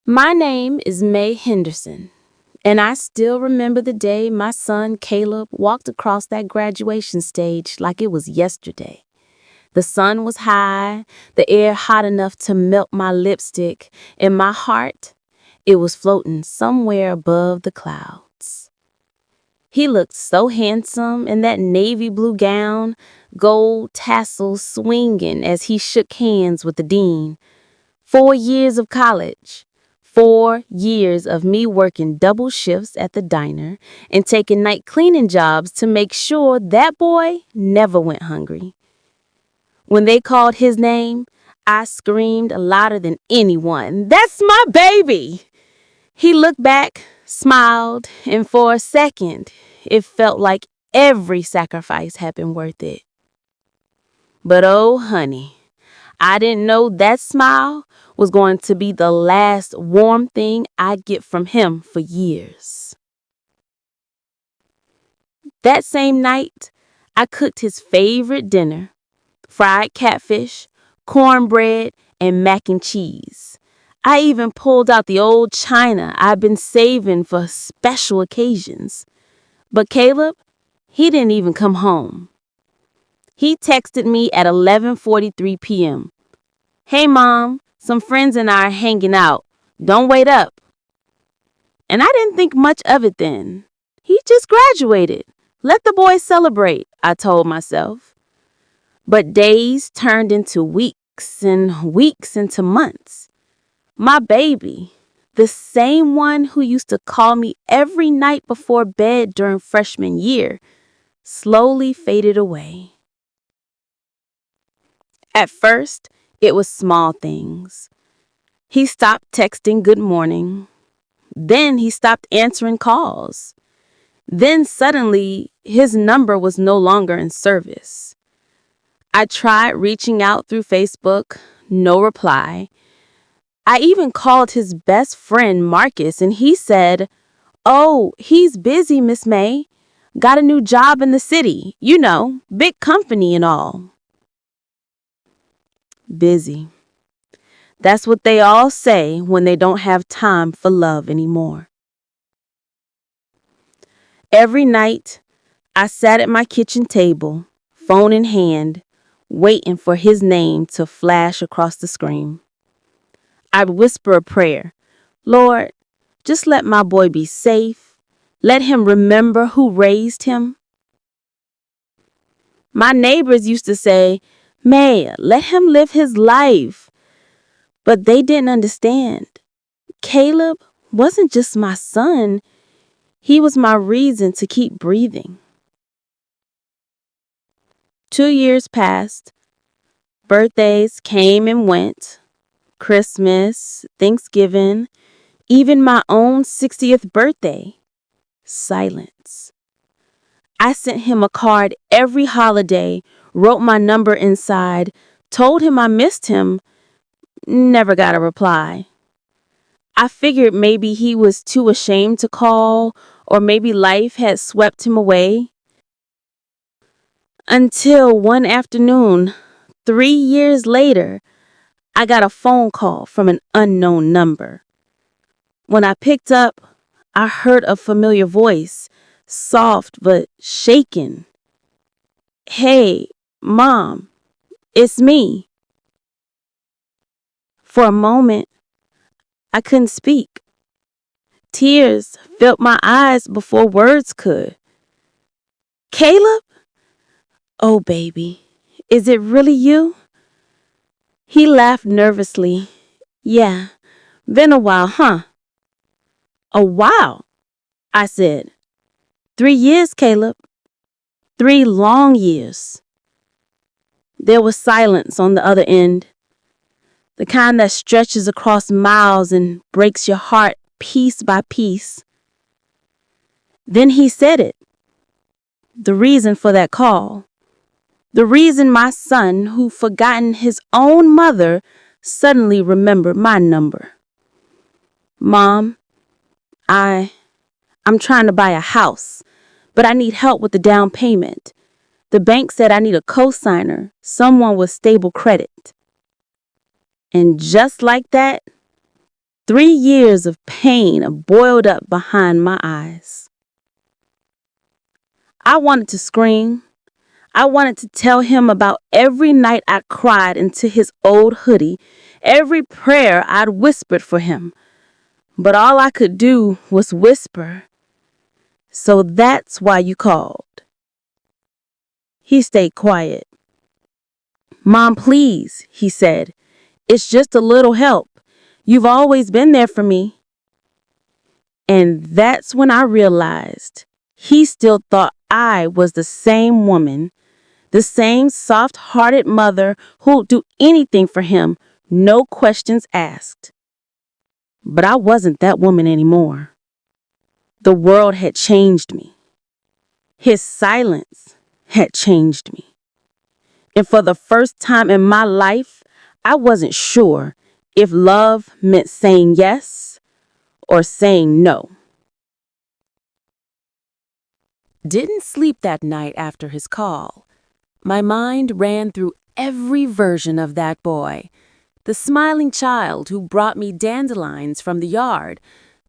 My name is Mae Henderson, and I still remember the day my son Caleb walked across that graduation stage like it was yesterday. The sun was high, the air hot enough to melt my lipstick, and my heart, it was floating somewhere above the clouds. He looked so handsome in that navy blue gown, gold tassels swinging as he shook hands with the dean. 4 years of college. 4 years of me working double shifts at the diner and taking night cleaning jobs to make sure that boy never went hungry. When they called his name, I screamed louder than anyone, "That's my baby!" He looked back, smiled, and for a second, it felt like every sacrifice had been worth it. But oh, honey, I didn't know that smile was going to be the last warm thing I'd get from him for years. That same night, I cooked his favorite dinner: fried catfish, cornbread, and mac and cheese. I even pulled out the old china I'd been saving for special occasions. But Caleb, he didn't even come home. He texted me at 11:43 p.m. "Hey, Mom, some friends and I are hanging out. Don't wait up." And I didn't think much of it then. He just graduated. Let the boy celebrate, I told myself. But days turned into weeks and weeks into months. My baby, the same one who used to call me every night before bed during freshman year, slowly faded away. At first, it was small things. He stopped texting good morning. Then he stopped answering calls. Then suddenly, his number was no longer in service. I tried reaching out through Facebook, no reply. I even called his best friend Marcus and he said, "Oh, he's busy, Miss May. Got a new job in the city, big company and all." Busy. That's what they all say when they don't have time for love anymore. Every night, I sat at my kitchen table, phone in hand, waiting for his name to flash across the screen. I'd whisper a prayer. "Lord, just let my boy be safe. Let him remember who raised him." My neighbors used to say, "May, let him live his life." But they didn't understand. Caleb wasn't just my son. He was my reason to keep breathing. 2 years passed. Birthdays came and went. Christmas, Thanksgiving, even my own 60th birthday. Silence. I sent him a card every holiday, wrote my number inside, told him I missed him, never got a reply. I figured maybe he was too ashamed to call, or maybe life had swept him away. Until one afternoon, 3 years later, I got a phone call from an unknown number. When I picked up, I heard a familiar voice, soft but shaken. "Hey, Mom, it's me." For a moment, I couldn't speak. Tears filled my eyes before words could. "Caleb? Oh, baby, is it really you?" He laughed nervously. "Yeah, been a while, huh?" "A while," I said. "3 years, Caleb. 3 long years." There was silence on the other end, the kind that stretches across miles and breaks your heart piece by piece. Then he said it. The reason for that call. The reason my son, who'd forgotten his own mother, suddenly remembered my number. "Mom, I'm trying to buy a house, but I need help with the down payment. The bank said I need a co-signer, someone with stable credit." And just like that, 3 years of pain boiled up behind my eyes. I wanted to scream. I wanted to tell him about every night I cried into his old hoodie, every prayer I'd whispered for him. But all I could do was whisper, "So that's why you called." He stayed quiet. "Mom, please," he said. "It's just a little help. You've always been there for me." And that's when I realized he still thought I was the same woman, the same soft-hearted mother who'd do anything for him, no questions asked. But I wasn't that woman anymore. The world had changed me. His silence had changed me. And for the first time in my life, I wasn't sure if love meant saying yes or saying no. Didn't sleep that night after his call. My mind ran through every version of that boy. The smiling child who brought me dandelions from the yard,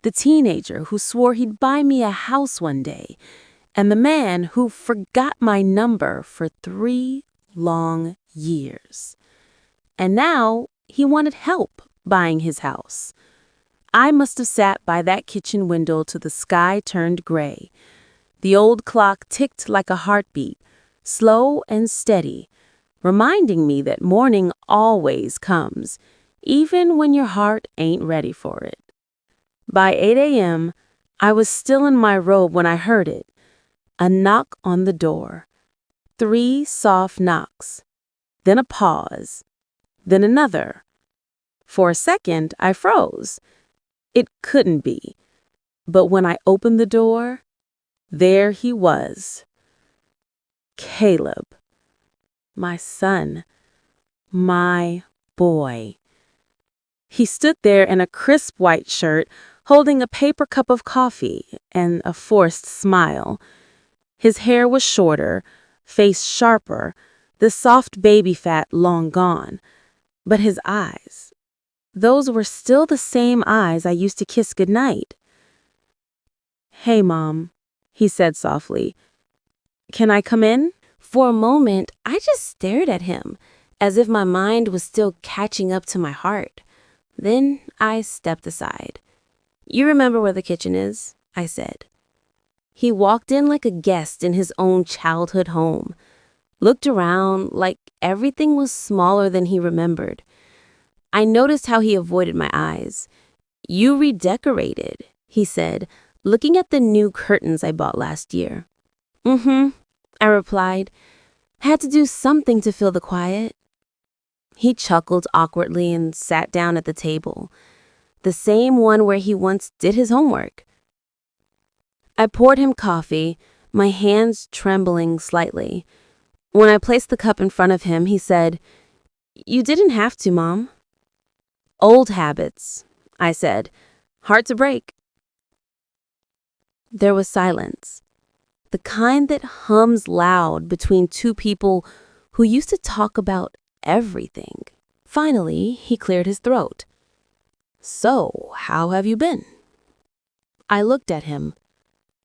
the teenager who swore he'd buy me a house one day, and the man who forgot my number for 3 long years. And now he wanted help buying his house. I must have sat by that kitchen window till the sky turned gray. The old clock ticked like a heartbeat, slow and steady, reminding me that morning always comes, even when your heart ain't ready for it. By 8 a.m., I was still in my robe when I heard it. A knock on the door. 3 soft knocks. Then a pause. Then another. For a second, I froze. It couldn't be. But when I opened the door, there he was. Caleb. My son. My boy. He stood there in a crisp white shirt, holding a paper cup of coffee and a forced smile. His hair was shorter, face sharper, the soft baby fat long gone. But his eyes, those were still the same eyes I used to kiss goodnight. "Hey, Mom," he said softly. "Can I come in?" For a moment, I just stared at him, as if my mind was still catching up to my heart. Then I stepped aside. "You remember where the kitchen is?" I said. He walked in like a guest in his own childhood home, looked around like everything was smaller than he remembered. I noticed how he avoided my eyes. "You redecorated," he said, looking at the new curtains I bought last year. "Mm-hmm," I replied. "Had to do something to fill the quiet." He chuckled awkwardly and sat down at the table, the same one where he once did his homework. I poured him coffee, my hands trembling slightly. When I placed the cup in front of him, he said, "You didn't have to, Mom." "Old habits," I said. "Hard to break." There was silence, the kind that hums loud between two people who used to talk about everything. Finally, he cleared his throat. "So, how have you been?" I looked at him,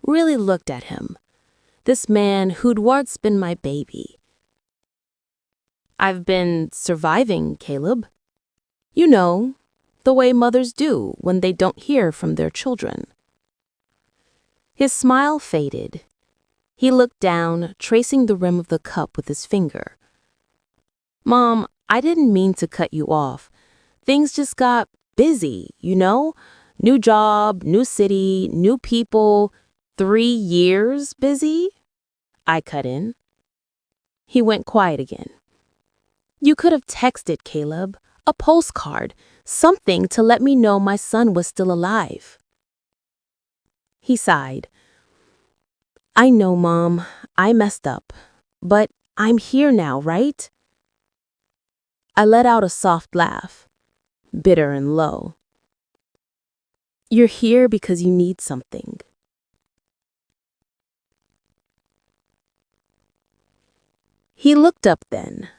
really looked at him, this man who'd once been my baby. "I've been surviving, Caleb. You know, the way mothers do when they don't hear from their children." His smile faded. He looked down, tracing the rim of the cup with his finger. "Mom, I didn't mean to cut you off. Things just got busy, you know? New job, new city, new people. 3 years busy?" I cut in. He went quiet again. "You could have texted, Caleb, a postcard, something to let me know my son was still alive." He sighed. "I know, Mom, I messed up, but I'm here now, right?" I let out a soft laugh, bitter and low. "You're here because you need something." He looked up then,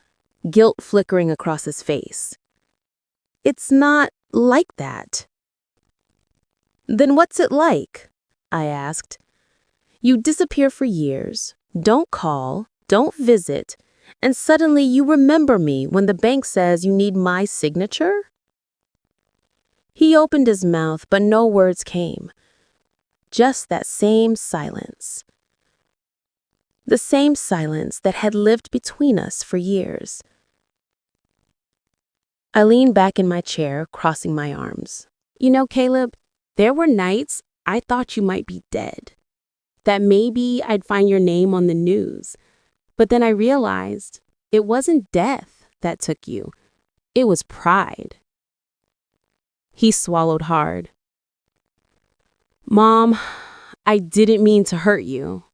guilt flickering across his face. "It's not like that." Then what's it like? I asked. You disappear for years, don't call, don't visit, and suddenly you remember me when the bank says you need my signature? He opened his mouth, but no words came. Just that same silence. The same silence that had lived between us for years. I leaned back in my chair, crossing my arms. You know, Caleb, there were nights I thought you might be dead. That maybe I'd find your name on the news. But then I realized it wasn't death that took you. It was pride. He swallowed hard. Mom, I didn't mean to hurt you.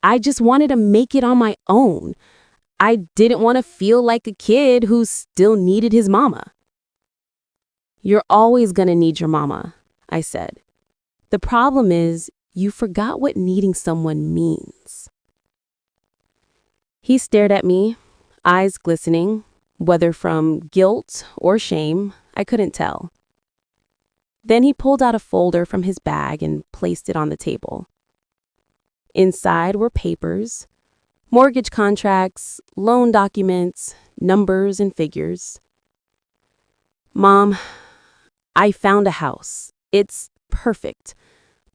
I just wanted to make it on my own. I didn't want to feel like a kid who still needed his mama. You're always going to need your mama, I said. The problem is you forgot what needing someone means. He stared at me, eyes glistening, whether from guilt or shame, I couldn't tell. Then he pulled out a folder from his bag and placed it on the table. Inside were papers, mortgage contracts, loan documents, numbers and figures. Mom, I found a house. It's perfect,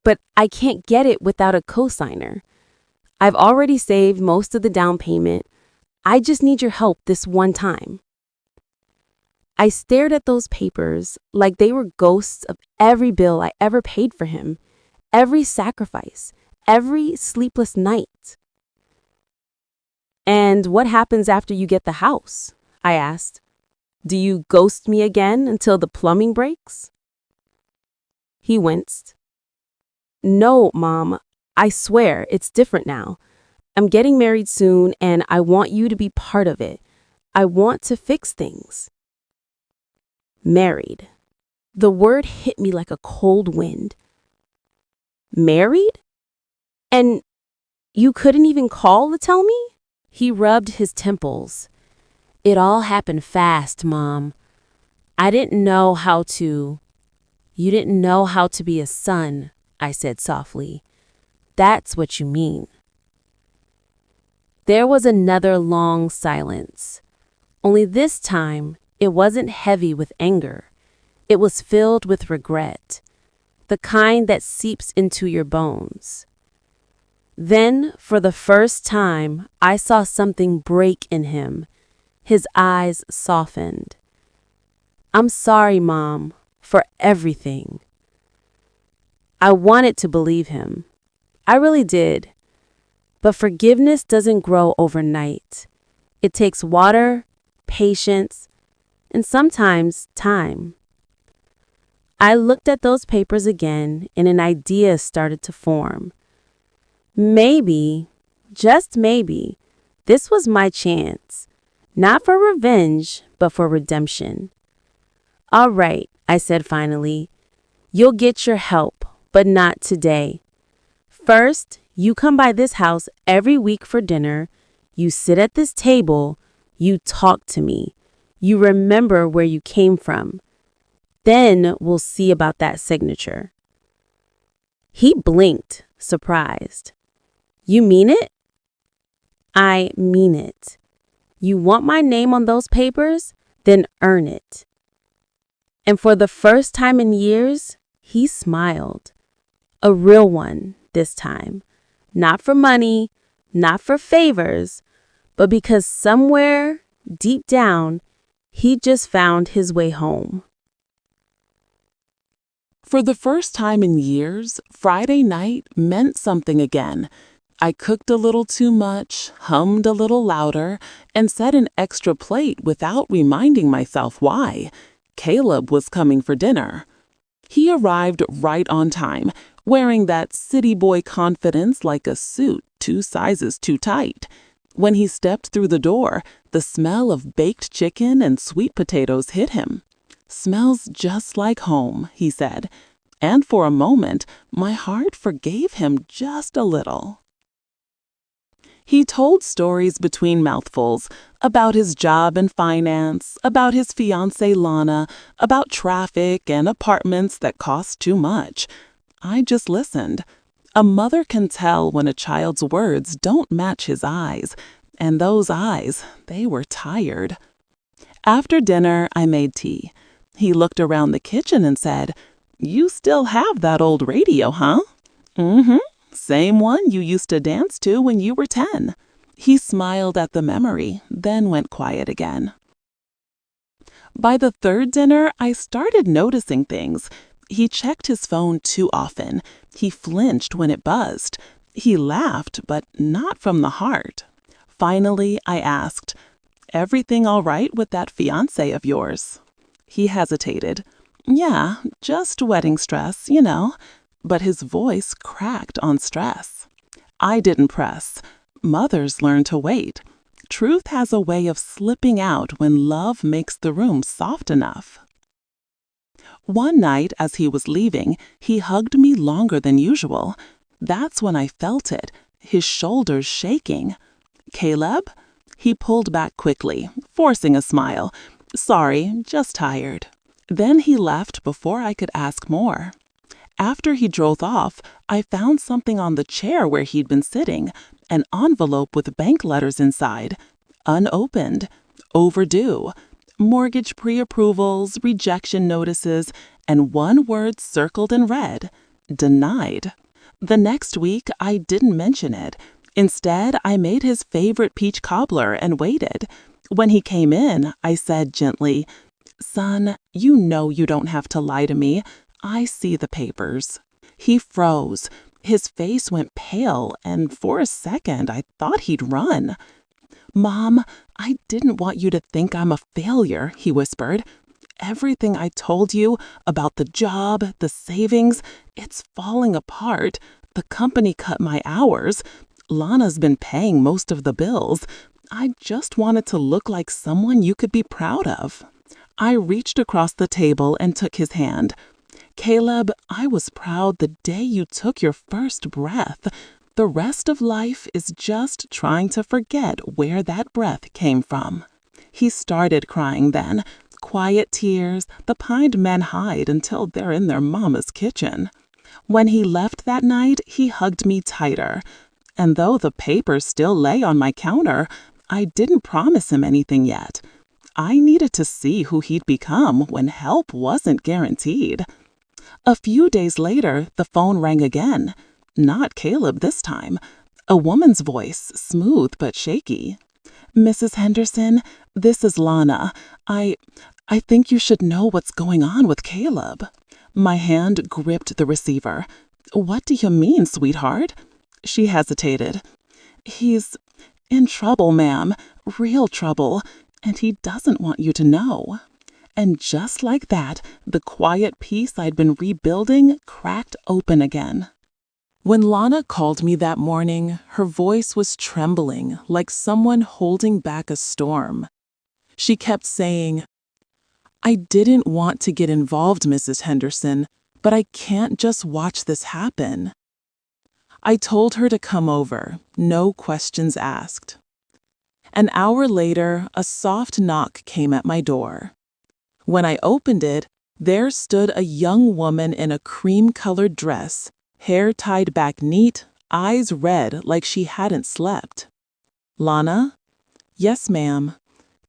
but I can't get it without a cosigner. I've already saved most of the down payment. I just need your help this one time. I stared at those papers like they were ghosts of every bill I ever paid for him, every sacrifice, every sleepless night. And what happens after you get the house? I asked. Do you ghost me again until the plumbing breaks? He winced. No, Mom, I swear it's different now. I'm getting married soon and I want you to be part of it. I want to fix things. Married. The word hit me like a cold wind. Married? And you couldn't even call to tell me? He rubbed his temples. It all happened fast, Mom. I didn't know how to. You didn't know how to be a son, I said softly. That's what you mean. There was another long silence. Only this time, it wasn't heavy with anger. It was filled with regret, the kind that seeps into your bones. Then, for the first time, I saw something break in him. His eyes softened. I'm sorry, Mom, for everything. I wanted to believe him. I really did. But forgiveness doesn't grow overnight. It takes water, patience, and sometimes time. I looked at those papers again and an idea started to form. Maybe, just maybe, this was my chance. Not for revenge, but for redemption. All right, I said finally. You'll get your help, but not today. First, you come by this house every week for dinner. You sit at this table. You talk to me. You remember where you came from. Then we'll see about that signature. He blinked, surprised. You mean it? I mean it. You want my name on those papers? Then earn it. And for the first time in years, he smiled. A real one this time. Not for money, not for favors, but because somewhere deep down, he just found his way home. For the first time in years, Friday night meant something again. I cooked a little too much, hummed a little louder, and set an extra plate without reminding myself why. Caleb was coming for dinner. He arrived right on time, wearing that city boy confidence like a suit 2 sizes too tight. When he stepped through the door, the smell of baked chicken and sweet potatoes hit him. Smells just like home, he said. And for a moment, my heart forgave him just a little. He told stories between mouthfuls about his job and finance, about his fiancée Lana, about traffic and apartments that cost too much. I just listened. A mother can tell when a child's words don't match his eyes, and those eyes, they were tired. After dinner, I made tea. He looked around the kitchen and said, "You still have that old radio, huh?" "Mm-hmm. Same one you used to dance to when you were 10. He smiled at the memory, then went quiet again. By the third dinner, I started noticing things. He checked his phone too often. He flinched when it buzzed. He laughed, but not from the heart. Finally, I asked, "Everything all right with that fiancé of yours?" He hesitated. "Yeah, just wedding stress, you know." But his voice cracked on stress. I didn't press. Mothers learn to wait. Truth has a way of slipping out when love makes the room soft enough. One night, as he was leaving, he hugged me longer than usual. That's when I felt it, his shoulders shaking. "Caleb?" He pulled back quickly, forcing a smile. "Sorry, just tired." Then he left before I could ask more. After he drove off, I found something on the chair where he'd been sitting, an envelope with bank letters inside. Unopened. Overdue. Mortgage pre-approvals, rejection notices, and one word circled in red: denied. The next week, I didn't mention it. Instead, I made his favorite peach cobbler and waited. When he came in, I said gently, "Son, you know you don't have to lie to me. I see the papers." He froze. His face went pale, and for a second, I thought he'd run. "Mom, I didn't want you to think I'm a failure," he whispered. "Everything I told you about the job, the savings, it's falling apart. The company cut my hours. Lana's been paying most of the bills. I just wanted to look like someone you could be proud of." I reached across the table and took his hand. "Caleb, I was proud the day you took your first breath. The rest of life is just trying to forget where that breath came from." He started crying then. Quiet tears the kind men hide until they're in their mama's kitchen. When he left that night, he hugged me tighter. And though the papers still lay on my counter, I didn't promise him anything yet. I needed to see who he'd become when help wasn't guaranteed. A few days later, the phone rang again. Not Caleb this time. A woman's voice, smooth but shaky. "Mrs. Henderson, this is Lana. I think you should know what's going on with Caleb." My hand gripped the receiver. "What do you mean, sweetheart?" She hesitated. "He's in trouble, ma'am. Real trouble. And he doesn't want you to know." And just like that, the quiet peace I'd been rebuilding cracked open again. When Lana called me that morning, her voice was trembling like someone holding back a storm. She kept saying, "I didn't want to get involved, Mrs. Henderson, but I can't just watch this happen." I told her to come over, no questions asked. An hour later, a soft knock came at my door. When I opened it, there stood a young woman in a cream-colored dress, hair tied back neat, eyes red like she hadn't slept. "Lana?" "Yes, ma'am."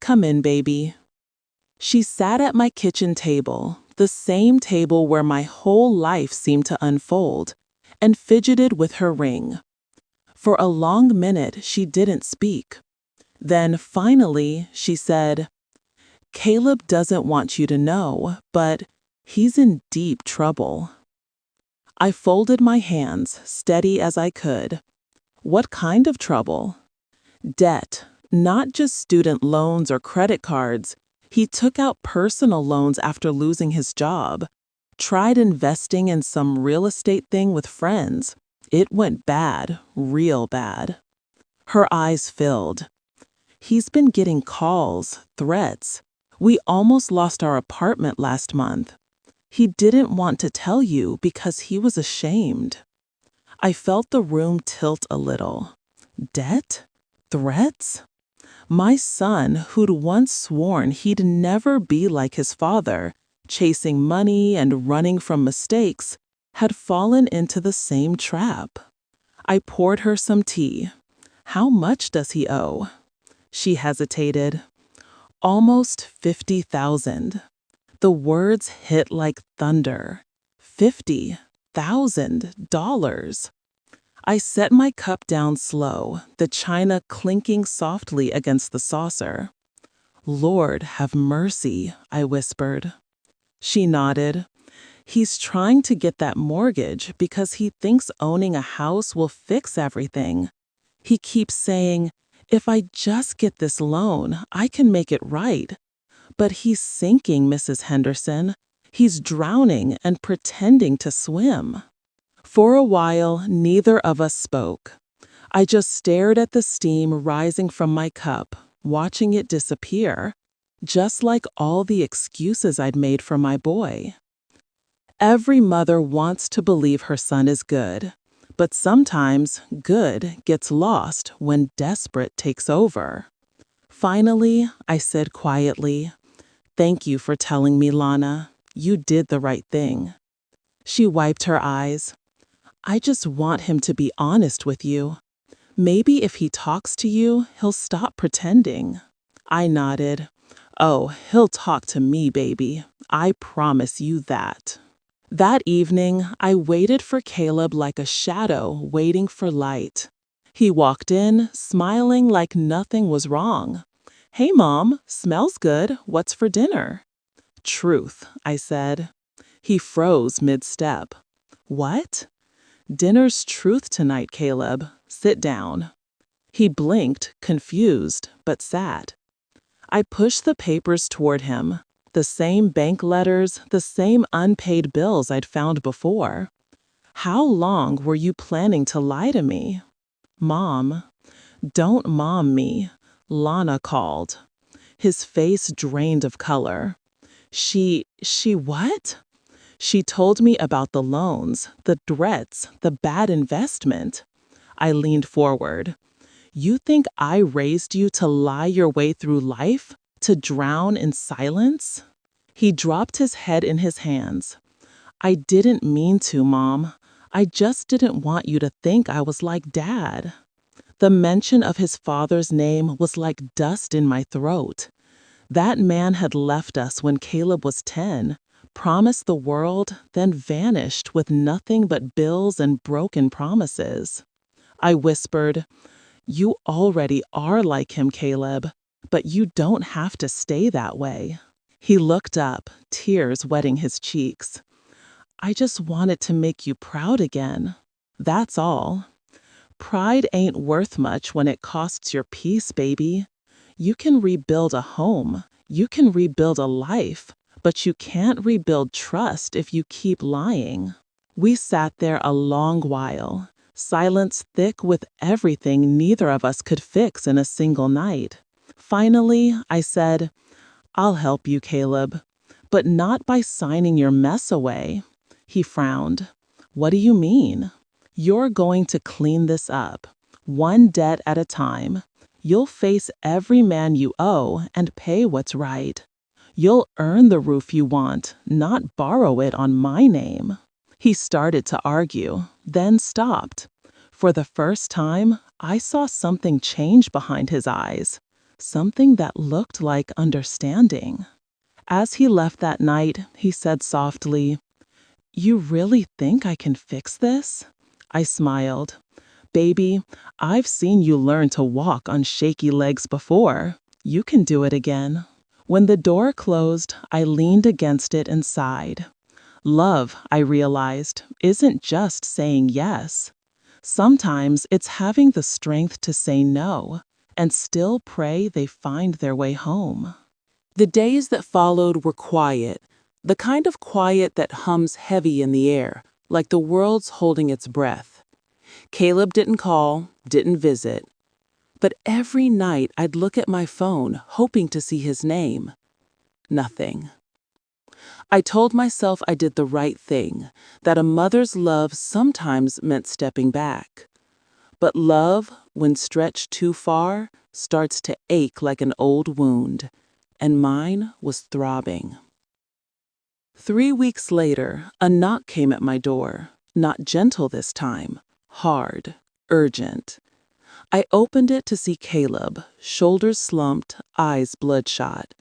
"Come in, baby." She sat at my kitchen table, the same table where my whole life seemed to unfold, and fidgeted with her ring. For a long minute, she didn't speak. Then, finally, she said, "Caleb doesn't want you to know, but he's in deep trouble." I folded my hands, steady as I could. What kind of trouble? Debt, not just student loans or credit cards. He took out personal loans after losing his job. Tried investing in some real estate thing with friends. It went bad, real bad. Her eyes filled. He's been getting calls, threats. We almost lost our apartment last month. He didn't want to tell you because he was ashamed. I felt the room tilt a little. Debt? Threats? My son, who'd once sworn he'd never be like his father, chasing money and running from mistakes, had fallen into the same trap. I poured her some tea. How much does he owe? She hesitated. Almost 50,000. The words hit like thunder. $50,000. I set my cup down slow, the china clinking softly against the saucer. Lord, have mercy, I whispered. She nodded. He's trying to get that mortgage because he thinks owning a house will fix everything. He keeps saying, if I just get this loan, I can make it right. But he's sinking, Mrs. Henderson. He's drowning and pretending to swim. For a while, neither of us spoke. I just stared at the steam rising from my cup, watching it disappear, just like all the excuses I'd made for my boy. Every mother wants to believe her son is good, but sometimes good gets lost when desperate takes over. Finally, I said quietly, "Thank you for telling me, Lana. You did the right thing." She wiped her eyes. "I just want him to be honest with you. Maybe if he talks to you, he'll stop pretending." I nodded. "Oh, he'll talk to me, baby. I promise you that." That evening, I waited for Caleb like a shadow waiting for light. He walked in, smiling like nothing was wrong. "Hey, Mom, smells good. What's for dinner?" "Truth," I said. He froze mid-step. "What?" "Dinner's truth tonight, Caleb. Sit down." He blinked, confused, but sat. I pushed the papers toward him. The same bank letters, the same unpaid bills I'd found before. "How long were you planning to lie to me?" "Mom." "Don't mom me." Lana called. His face drained of color. She what?" "She told me about the loans, the threats, the bad investment." I leaned forward. "You think I raised you to lie your way through life? To drown in silence?" He dropped his head in his hands. "I didn't mean to, Mom. I just didn't want you to think I was like Dad." The mention of his father's name was like dust in my throat. That man had left us when Caleb was 10, promised the world, then vanished with nothing but bills and broken promises. I whispered, "You already are like him, Caleb, but you don't have to stay that way." He looked up, tears wetting his cheeks. "I just wanted to make you proud again. That's all. Pride ain't worth much when it costs your peace, baby. You can rebuild a home, you can rebuild a life, but you can't rebuild trust if you keep lying." We sat there a long while, silence thick with everything neither of us could fix in a single night. Finally, I said, "I'll help you, Caleb, but not by signing your mess away." He frowned. "What do you mean?" "You're going to clean this up, one debt at a time. You'll face every man you owe and pay what's right. You'll earn the roof you want, not borrow it on my name." He started to argue, then stopped. For the first time, I saw something change behind his eyes, something that looked like understanding. As he left that night, he said softly, "You really think I can fix this?" I smiled. "Baby, I've seen you learn to walk on shaky legs before. You can do it again." When the door closed, I leaned against it and sighed. Love, I realized, isn't just saying yes. Sometimes it's having the strength to say no and still pray they find their way home. The days that followed were quiet, the kind of quiet that hums heavy in the air, like the world's holding its breath. Caleb didn't call, didn't visit. But every night I'd look at my phone, hoping to see his name. Nothing. I told myself I did the right thing, that a mother's love sometimes meant stepping back. But love, when stretched too far, starts to ache like an old wound, and mine was throbbing. 3 weeks later, a knock came at my door, not gentle this time, hard, urgent. I opened it to see Caleb, shoulders slumped, eyes bloodshot.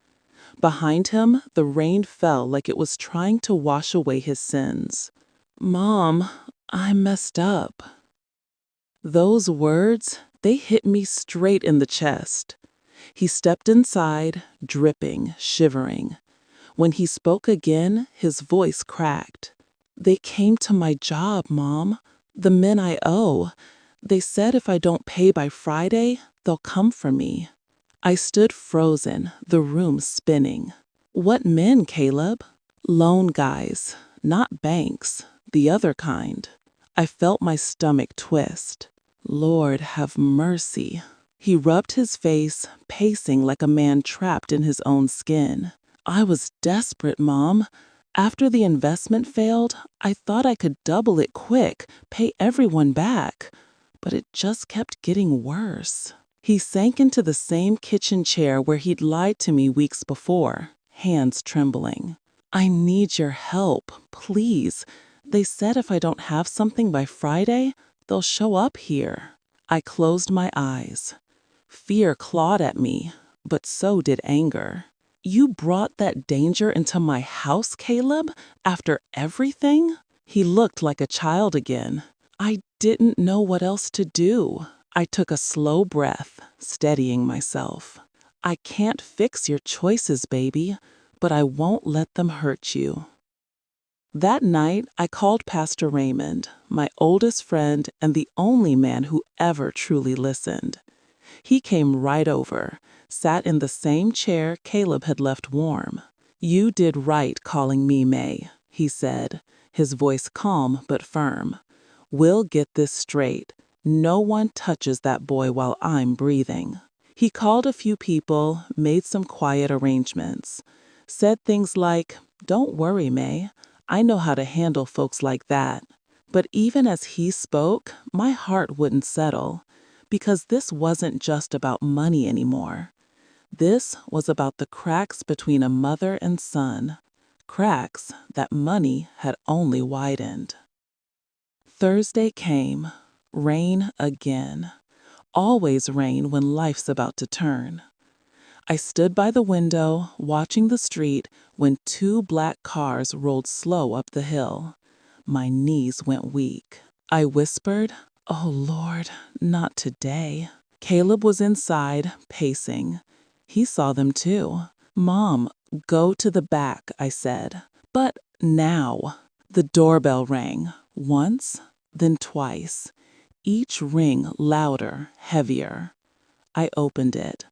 Behind him, the rain fell like it was trying to wash away his sins. "Mom, I messed up." Those words, they hit me straight in the chest. He stepped inside, dripping, shivering. When he spoke again, his voice cracked. "They came to my job, Mom. The men I owe. They said if I don't pay by Friday, they'll come for me." I stood frozen, the room spinning. "What men, Caleb?" "Loan guys, not banks, the other kind." I felt my stomach twist. Lord have mercy. He rubbed his face, pacing like a man trapped in his own skin. "I was desperate, Mom. After the investment failed, I thought I could double it quick, pay everyone back. But it just kept getting worse." He sank into the same kitchen chair where he'd lied to me weeks before, hands trembling. "I need your help, please. They said if I don't have something by Friday, they'll show up here." I closed my eyes. Fear clawed at me, but so did anger. "You brought that danger into my house, Caleb, after everything?" He looked like a child again. "I didn't know what else to do." I took a slow breath, steadying myself. "I can't fix your choices, baby, but I won't let them hurt you." That night, I called Pastor Raymond, my oldest friend and the only man who ever truly listened. He came right over, sat in the same chair Caleb had left warm. "You did right calling me May," he said, his voice calm but firm. "We'll get this straight. No one touches that boy while I'm breathing." He called a few people, made some quiet arrangements, said things like, "Don't worry, May. I know how to handle folks like that." But even as he spoke, my heart wouldn't settle, because this wasn't just about money anymore. This was about the cracks between a mother and son, cracks that money had only widened. Thursday came. Rain again. Always rain when life's about to turn. I stood by the window, watching the street, when 2 black cars rolled slow up the hill. My knees went weak. I whispered, "Oh Lord, not today." Caleb was inside, pacing. He saw them too. "Mom, go to the back," I said. "But now." The doorbell rang, once, then twice. Each ring louder, heavier. I opened it.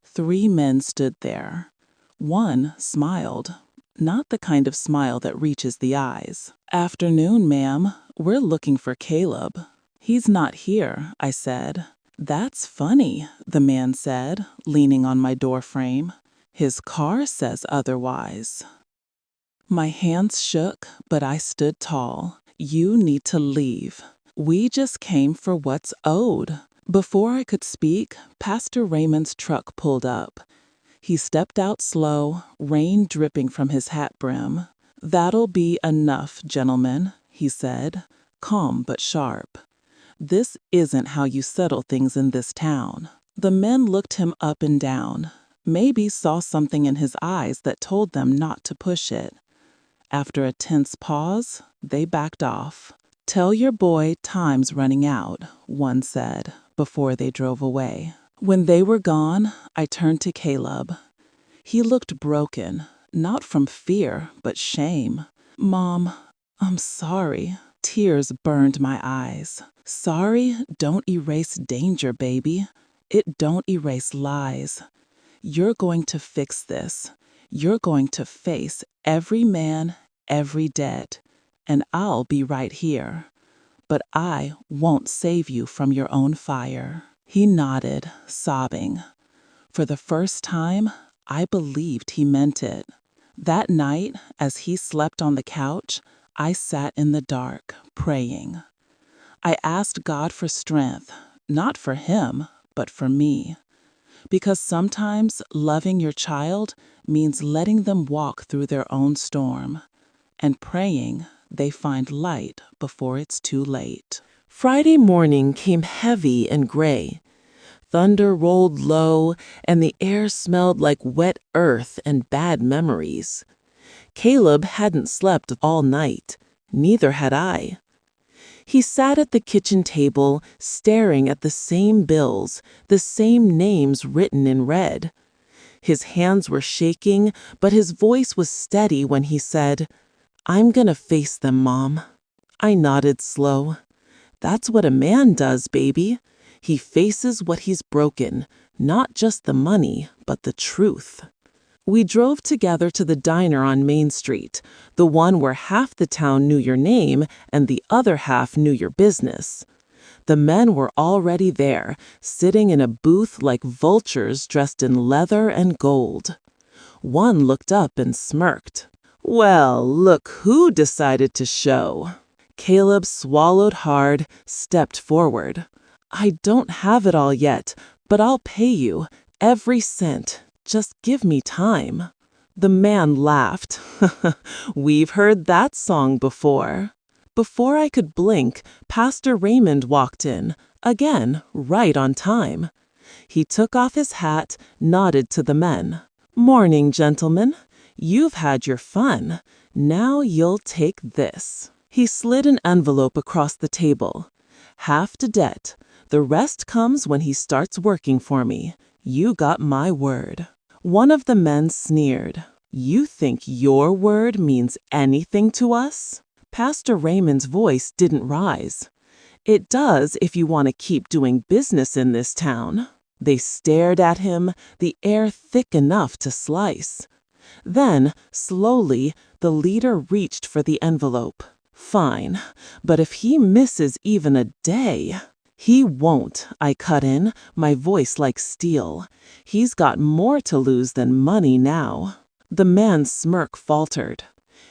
3 men stood there. One smiled, not the kind of smile that reaches the eyes. "Afternoon, ma'am. We're looking for Caleb." "He's not here," I said. "That's funny," the man said, leaning on my doorframe. "His car says otherwise." My hands shook, but I stood tall. "You need to leave. We just came for what's owed." Before I could speak, Pastor Raymond's truck pulled up. He stepped out slow, rain dripping from his hat brim. "That'll be enough, gentlemen," he said, calm but sharp. "This isn't how you settle things in this town." The men looked him up and down, maybe saw something in his eyes that told them not to push it. After a tense pause, they backed off. "Tell your boy time's running out," one said, before they drove away. When they were gone, I turned to Caleb. He looked broken, not from fear, but shame. "Mom, I'm sorry." Tears burned my eyes. "Sorry don't erase danger, baby. It don't erase lies. You're going to fix this. You're going to face every man, every debt, and I'll be right here. But I won't save you from your own fire." He nodded, sobbing. For the first time, I believed he meant it. That night, as he slept on the couch, I sat in the dark, praying. I asked God for strength, Not for him, but for me. Because sometimes loving your child means letting them walk through their own storm and praying they find light before it's too late. Friday morning came heavy and gray. Thunder rolled low, and the air smelled like wet earth and bad memories. Caleb hadn't slept all night. Neither had I. He sat at the kitchen table, staring at the same bills, the same names written in red. His hands were shaking, but his voice was steady when he said, "I'm gonna face them, Mom." I nodded slow. "That's what a man does, baby. He faces what he's broken, not just the money, but the truth." We drove together to the diner on Main Street, the one where half the town knew your name and the other half knew your business. The men were already there, sitting in a booth like vultures dressed in leather and gold. One looked up and smirked. "Well, look who decided to show." Caleb swallowed hard, stepped forward. "I don't have it all yet, but I'll pay you, every cent. Just give me time." The man laughed. "We've heard that song before." Before I could blink, Pastor Raymond walked in, again, right on time. He took off his hat, nodded to the men. "Morning, gentlemen. You've had your fun. Now you'll take this." He slid an envelope across the table. "Half to debt. The rest comes when he starts working for me. You got my word." One of the men sneered. "You think your word means anything to us?" Pastor Raymond's voice didn't rise. "It does if you want to keep doing business in this town." They stared at him, the air thick enough to slice. Then, slowly, the leader reached for the envelope. "Fine, but if he misses even a day—" "He won't," I cut in, my voice like steel. "He's got more to lose than money now." The man's smirk faltered.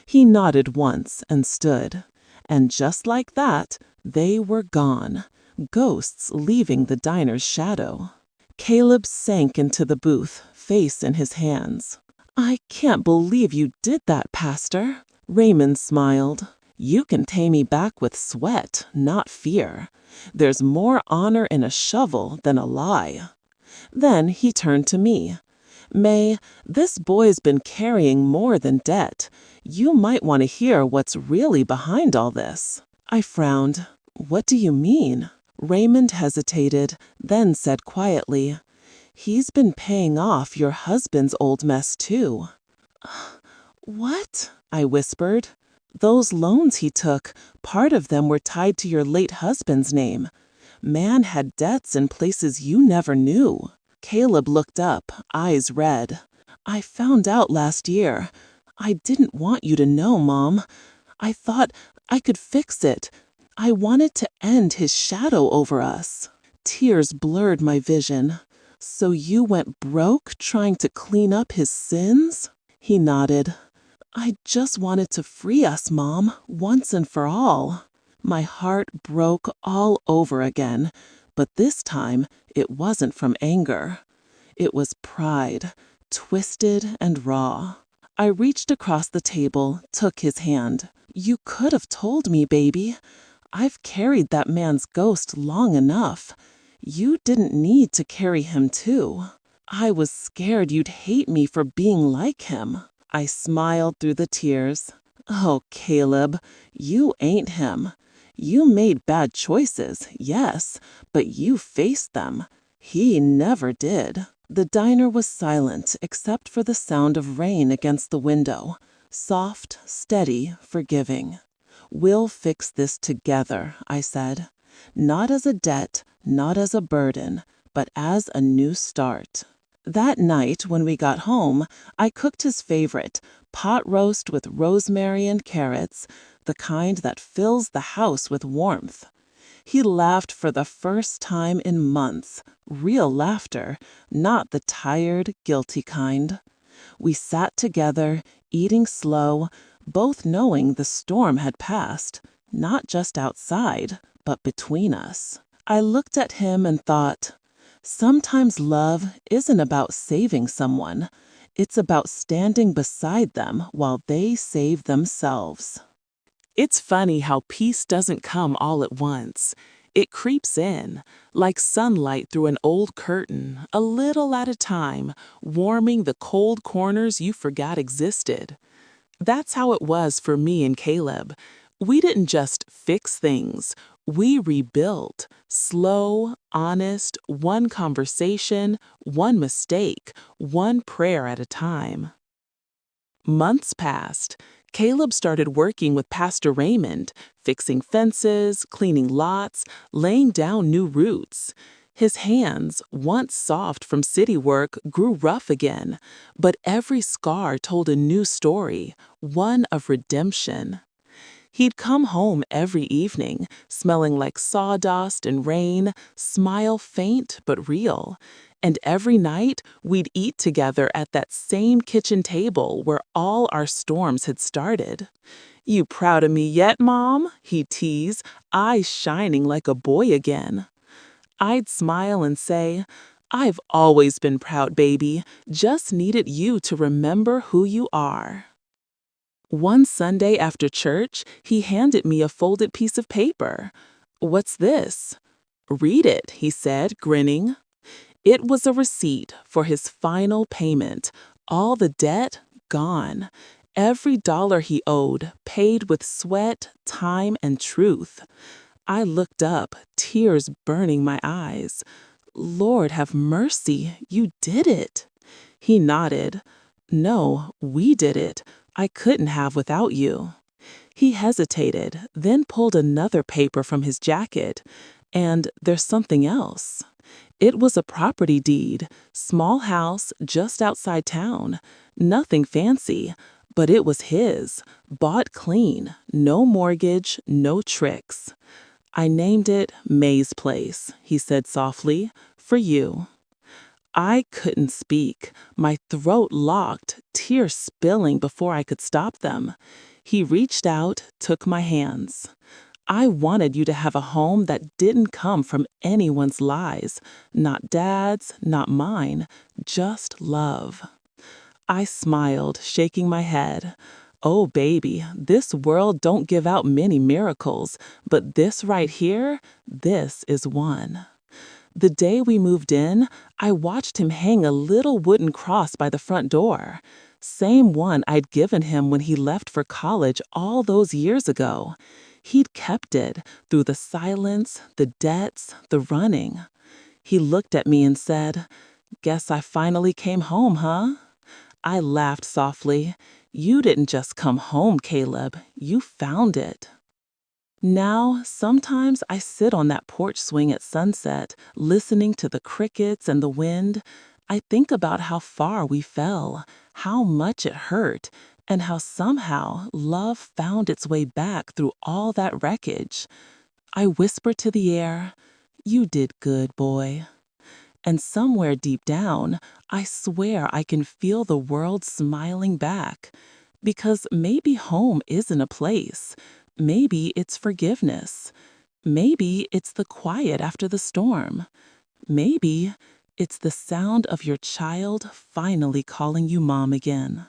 He nodded once and stood. And just like that, they were gone, ghosts leaving the diner's shadow. Caleb sank into the booth, face in his hands. "I can't believe you did that, Pastor." Raymond smiled. "You can pay me back with sweat, not fear. There's more honor in a shovel than a lie." Then he turned to me. "Mae, this boy's been carrying more than debt. You might want to hear what's really behind all this." I frowned. "What do you mean?" Raymond hesitated, then said quietly, "He's been paying off your husband's old mess too." "What?" I whispered. "Those loans he took, part of them were tied to your late husband's name. Man had debts in places you never knew." Caleb looked up, eyes red. "I found out last year. I didn't want you to know, Mom. I thought I could fix it. I wanted to end his shadow over us." Tears blurred my vision. "So you went broke trying to clean up his sins?" He nodded. "I just wanted to free us, Mom, once and for all." My heart broke all over again, but this time it wasn't from anger. It was pride, twisted and raw. I reached across the table, took his hand. "You could have told me, baby. I've carried that man's ghost long enough. You didn't need to carry him too. I was scared you'd hate me for being like him." I smiled through the tears. "Oh, Caleb, you ain't him. You made bad choices, yes, but you faced them. He never did." The diner was silent except for the sound of rain against the window. Soft, steady, forgiving. "We'll fix this together," I said. "Not as a debt, not as a burden, but as a new start." That night, when we got home, I cooked his favorite, pot roast with rosemary and carrots, the kind that fills the house with warmth. He laughed for the first time in months, real laughter, not the tired, guilty kind. We sat together, eating slow, both knowing the storm had passed, not just outside, but between us. I looked at him and thought, sometimes love isn't about saving someone. It's about standing beside them while they save themselves. It's funny how peace doesn't come all at once. It creeps in, like sunlight through an old curtain, a little at a time, warming the cold corners you forgot existed. That's how it was for me and Caleb. We didn't just fix things, we rebuilt. Slow, honest, one conversation, one mistake, one prayer at a time. Months passed. Caleb started working with Pastor Raymond, fixing fences, cleaning lots, laying down new roots. His hands, once soft from city work, grew rough again, but every scar told a new story, one of redemption. He'd come home every evening, smelling like sawdust and rain, smile faint but real. And every night, we'd eat together at that same kitchen table where all our storms had started. "You proud of me yet, Mom?" he'd tease, eyes shining like a boy again. I'd smile and say, "I've always been proud, baby, just needed you to remember who you are." One Sunday after church, he handed me a folded piece of paper. "What's this?" "Read it," he said, grinning. It was a receipt for his final payment, all the debt gone. Every dollar he owed, paid with sweat, time, and truth. I looked up, tears burning my eyes. "Lord have mercy, you did it." He nodded. "No, we did it. I couldn't have without you." He hesitated, then pulled another paper from his jacket. "And there's something else." It was a property deed, small house just outside town. Nothing fancy, but it was his, bought clean, no mortgage, no tricks. "I named it Mae's Place," he said softly, "for you." I couldn't speak, my throat locked, tears spilling before I could stop them. He reached out, took my hands. "I wanted you to have a home that didn't come from anyone's lies, not Dad's, not mine, just love." I smiled, shaking my head. "Oh, baby, this world don't give out many miracles, but this right here, this is one." The day we moved in, I watched him hang a little wooden cross by the front door. Same one I'd given him when he left for college all those years ago. He'd kept it through the silence, the debts, the running. He looked at me and said, "Guess I finally came home, huh?" I laughed softly. "You didn't just come home, Caleb. You found it." Now, sometimes I sit on that porch swing at sunset, listening to the crickets and the wind. I think about how far we fell, how much it hurt, and how somehow love found its way back through all that wreckage. I whisper to the air, "You did good, boy." And somewhere deep down, I swear I can feel the world smiling back. Because maybe home isn't a place. Maybe it's forgiveness. Maybe it's the quiet after the storm. Maybe it's the sound of your child finally calling you mom again.